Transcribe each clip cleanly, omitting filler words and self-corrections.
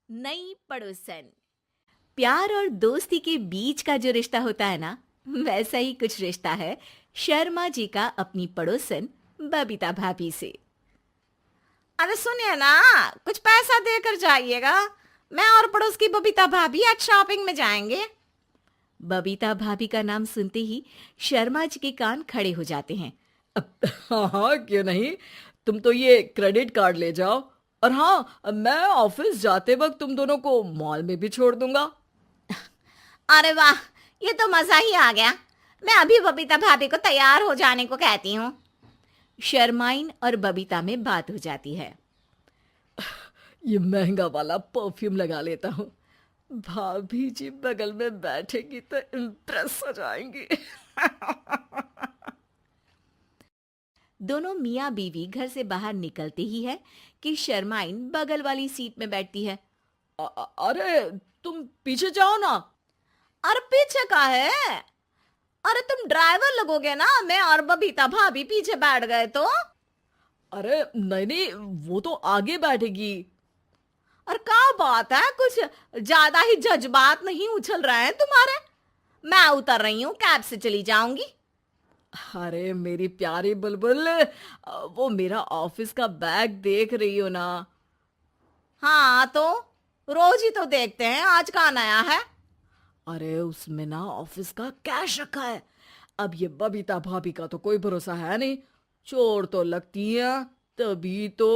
नई पड़ोसन। प्यार और दोस्ती के बीच का जो रिश्ता होता है ना, वैसा ही कुछ रिश्ता है शर्मा जी का अपनी पड़ोसन बबीता भाभी से। अरे सुनिए ना, कुछ पैसा देकर जाइएगा। मैं और पड़ोस की बबीता भाभी आज शॉपिंग में जाएंगे। बबीता भाभी का नाम सुनते ही शर्मा जी के कान खड़े हो जाते हैं। हाँ हाँ, क्यों नहीं। तुम तो ये क्रेडिट कार्ड ले जाओ। और हाँ, मैं ऑफिस जाते वक्त तुम दोनों को मॉल में भी छोड़ दूंगा। अरे वाह, ये तो मजा ही आ गया। मैं अभी बबीता भाभी को तैयार हो जाने को कहती हूँ। शर्माइन और बबीता में बात हो जाती है। ये महंगा वाला परफ्यूम लगा लेता हूँ। भाभी जी बगल में बैठेगी तो इम्प्रेस हो जाएंगी। दोनों मियाँ बीवी घर से बाहर निकलते ही है कि शर्माइन बगल वाली सीट में बैठती है। अरे तुम पीछे जाओ ना। अरे पीछे का है? अरे तुम ड्राइवर लगोगे ना, मैं और बबीता भाभी पीछे बैठ गए तो। अरे नहीं नहीं, वो तो आगे बैठेगी। और क्या बात है, कुछ ज्यादा ही जज्बात नहीं उछल रहे हैं तुम्हारे? मैं उतर रही हूँ, कैब से चली जाऊंगी। अरे मेरी प्यारी बुलबुल, वो मेरा ऑफिस का बैग देख रही हो ना। हाँ तो रोज ही तो देखते हैं, आज का नया है? अरे उसमें ना ऑफिस का कैश रखा है। अब ये बबीता भाभी का तो कोई भरोसा है नहीं। चोर तो लगती है तभी तो।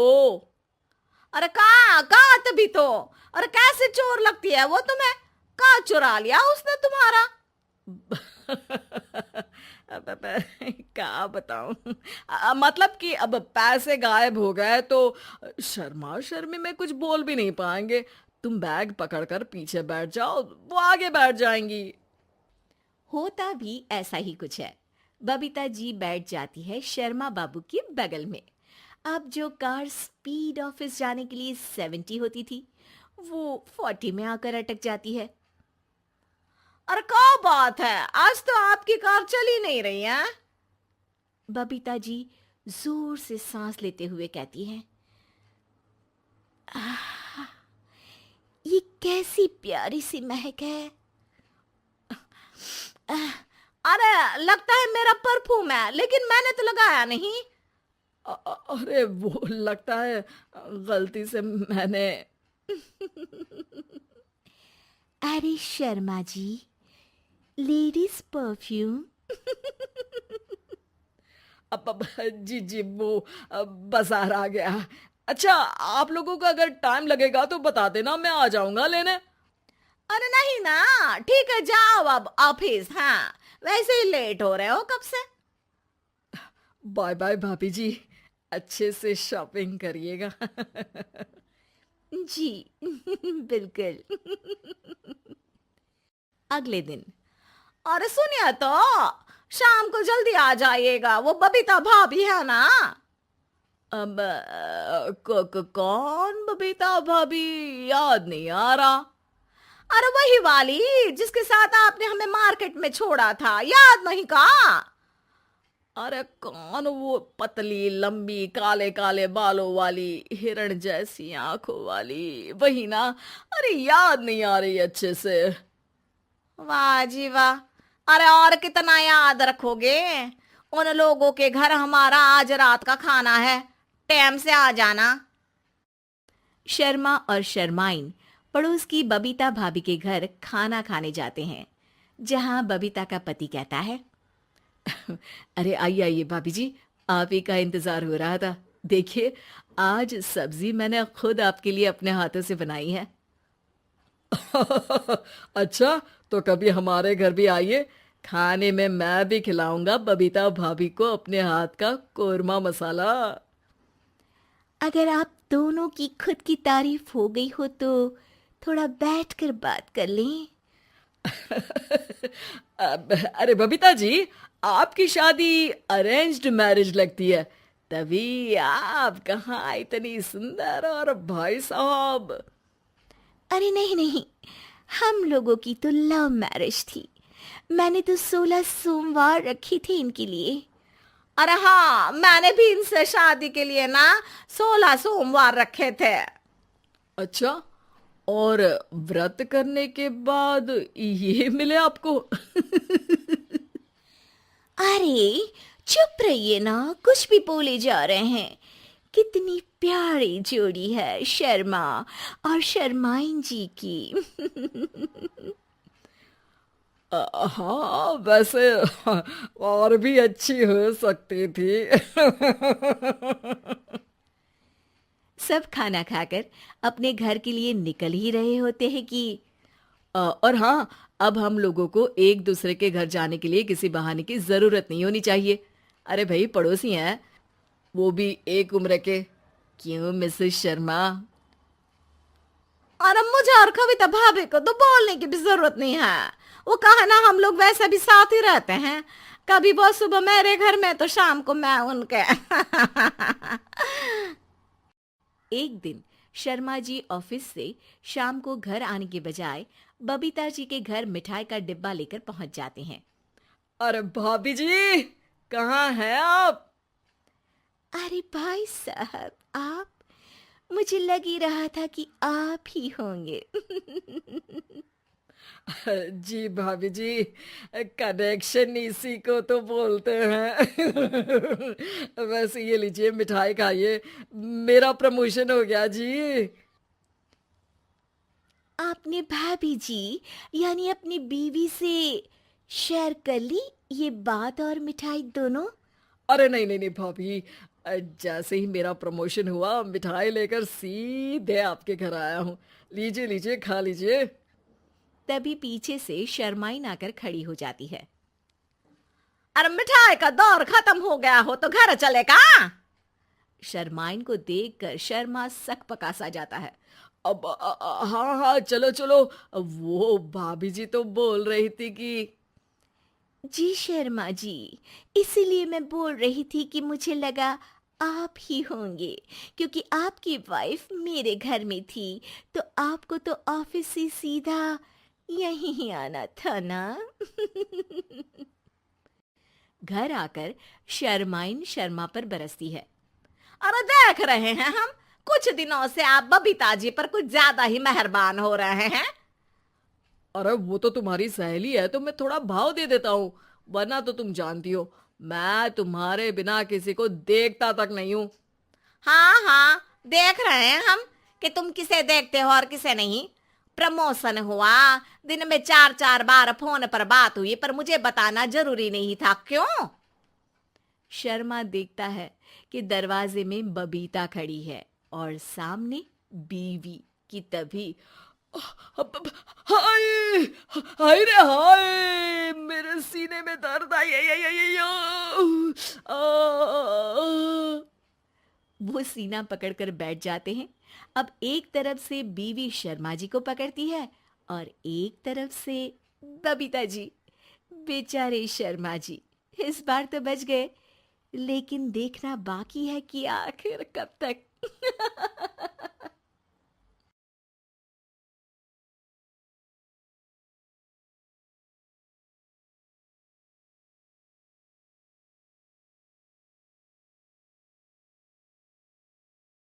अरे कहाँ कहाँ तभी तो। अरे कैसे चोर लगती है वो तुम्हें? कहाँ चुरा लिया उसने तुम्हारा? अब क्या बताऊं। मतलब कि अब पैसे गायब हो गए तो शर्मा शर्मी में कुछ बोल भी नहीं पाएंगे। तुम बैग पकड़कर पीछे बैठ जाओ, वो आगे बैठ जाएंगी। होता भी ऐसा ही कुछ है। बबीता जी बैठ जाती है शर्मा बाबू के बगल में। अब जो कार स्पीड ऑफिस जाने के लिए 70 होती थी, वो 40 में आकर अटक जाती है। अरे क्या बात है, आज तो आपकी कार चली नहीं रही है। बबीता जी जोर से सांस लेते हुए कहती हैं, ये कैसी प्यारी सी महक है। अरे लगता है मेरा परफ्यूम है, लेकिन मैंने तो लगाया नहीं। अरे वो लगता है गलती से मैंने। अरे शर्मा जी, लेडीज परफ्यूम। अब जी जी, वो बाजार आ गया। अच्छा, आप लोगों का अगर टाइम लगेगा तो बता देना, मैं आ जाऊंगा लेने। अरे नहीं ना, ठीक है जाओ अब ऑफिस। हाँ, वैसे ही लेट हो रहे हो कब से। बाय बाय भाभी जी, अच्छे से शॉपिंग करिएगा। जी बिल्कुल। अगले दिन। अरे सुनिए तो, शाम को जल्दी आ जाइएगा, वो बबीता भाभी है ना। अब कौन बबीता भाभी? याद नहीं आ रहा। अरे वही वाली जिसके साथ आपने हमें मार्केट में छोड़ा था, याद नहीं का? अरे कौन वो पतली लंबी काले काले बालों वाली हिरण जैसी आंखों वाली, वही ना। अरे याद नहीं आ रही अच्छे से। वाह जी वाह। अरे और कितना याद रखोगे? उन लोगों के घर हमारा आज रात का खाना है, टाइम से आ जाना। शर्मा और शर्माइन पड़ोस की बबीता भाभी के घर खाना खाने जाते हैं, जहां बबीता का पति कहता है, अरे आइए आइए भाभी जी, आप ही का इंतजार हो रहा था। देखिए, आज सब्जी मैंने खुद आपके लिए अपने हाथों से बनाई है। अच्छा, तो कभी हमारे घर भी आइए। खाने में मैं भी खिलाऊंगा बबीता भाभी को अपने हाथ का कोरमा मसाला। अगर आप दोनों की खुद की तारीफ हो गई हो तो थोड़ा बैठकर बात कर लें। अरे बबीता जी, आपकी शादी अरेंज्ड मैरिज लगती है, तभी आप कहाँ इतनी सुंदर। और भाई साहब। अरे नहीं नहीं, हम लोगों की तो लव मैरिज थी। मैंने तो 16 सोमवार रखी थी इनके लिए। अरे हाँ, मैंने भी इनसे शादी के लिए ना 16 सोमवार रखे थे। अच्छा, और व्रत करने के बाद ये मिले आपको? अरे चुप रहिए ना, कुछ भी बोले जा रहे हैं। कितनी प्यारी जोड़ी है शर्मा और शर्माइन जी की। हाँ, वैसे और भी अच्छी हो सकती थी। सब खाना खाकर अपने घर के लिए निकल ही रहे होते हैं कि और हाँ, अब हम लोगों को एक दूसरे के घर जाने के लिए किसी बहाने की जरूरत नहीं होनी चाहिए। अरे भाई, पड़ोसी हैं, वो भी एक उम्र के। क्यों मिसेस शर्मा? और अब मुझे और कविता भाभी को तो बोलने की भी जरूरत नहीं है। वो कहा ना, हम लोग वैसे भी साथ ही रहते हैं। कभी वो सुबह मेरे घर में तो शाम को मैं उनके। एक दिन शर्मा जी ऑफिस से शाम को घर आने के बजाय बबीता जी के घर मिठाई का डिब्बा लेकर पहुंच जाते हैं। अरे भाभी जी, कहाँ हैं आप? अरे भाई साहब, आप? मुझे लग ही रहा था कि आप ही होंगे। जी भाभी जी, कनेक्शन इसी को तो बोलते हैं। वैसे ये लीजिए, मिठाई खाइए, मेरा प्रमोशन हो गया जी। आपने भाभी जी यानी अपनी बीवी से शेयर कर ली ये बात और मिठाई दोनों? अरे नहीं नहीं नहीं भाभी, जैसे ही मेरा प्रमोशन हुआ, मिठाई लेकर सीधे आपके घर आया हूँ। लीजिए लीजिए, खा लीजिए। तभी पीछे से शर्माइन आकर खड़ी हो जाती है। अरे मिठाई का दौर खत्म हो गया हो तो घर चले का? शर्माइन को देखकर शर्मा सकपका सा जाता है। अब हाँ हाँ, चलो चलो। वो भाभी जी तो बोल रही थी कि जी शर्मा जी, इसीलिए मैं बोल रही थी कि मुझे लगा आप ही होंगे, क्योंकि आपकी वाइफ मेरे घर में थी तो आपको तो ऑफिस से सीधा यहीं ही आना था ना। घर आकर शर्माइन शर्मा पर बरसती है। अरे देख रहे हैं हम, कुछ दिनों से आप बबीता जी पर कुछ ज्यादा ही मेहरबान हो रहे हैं। अरे वो तो तुम्हारी सहेली है तो मैं थोड़ा भाव दे देता हूँ, वरना तो तुम जानती हो मैं तुम्हारे बिना किसी को देखता तक नहीं हूँ। हाँ हाँ, देख रहे हैं हम कि तुम किसे देखते हो और किसे नहीं। प्रमोशन हुआ, दिन में 4-4 बार फोन पर बात हुई, पर मुझे बताना जरूरी नहीं था, क्यों? शर्मा देखता है कि दरवाजे में बबीता खड़ी है और सामने बीवी की। तभी हाय हाय रे हाय, मेरे सीने में दर्द आई आई आई आई आई, वो सीना पकड़कर बैठ जाते हैं। अब एक तरफ से बीवी शर्मा जी को पकड़ती है और एक तरफ से बबीता जी। बेचारे शर्मा जी इस बार तो बच गए, लेकिन देखना बाकी है कि आखिर कब तक।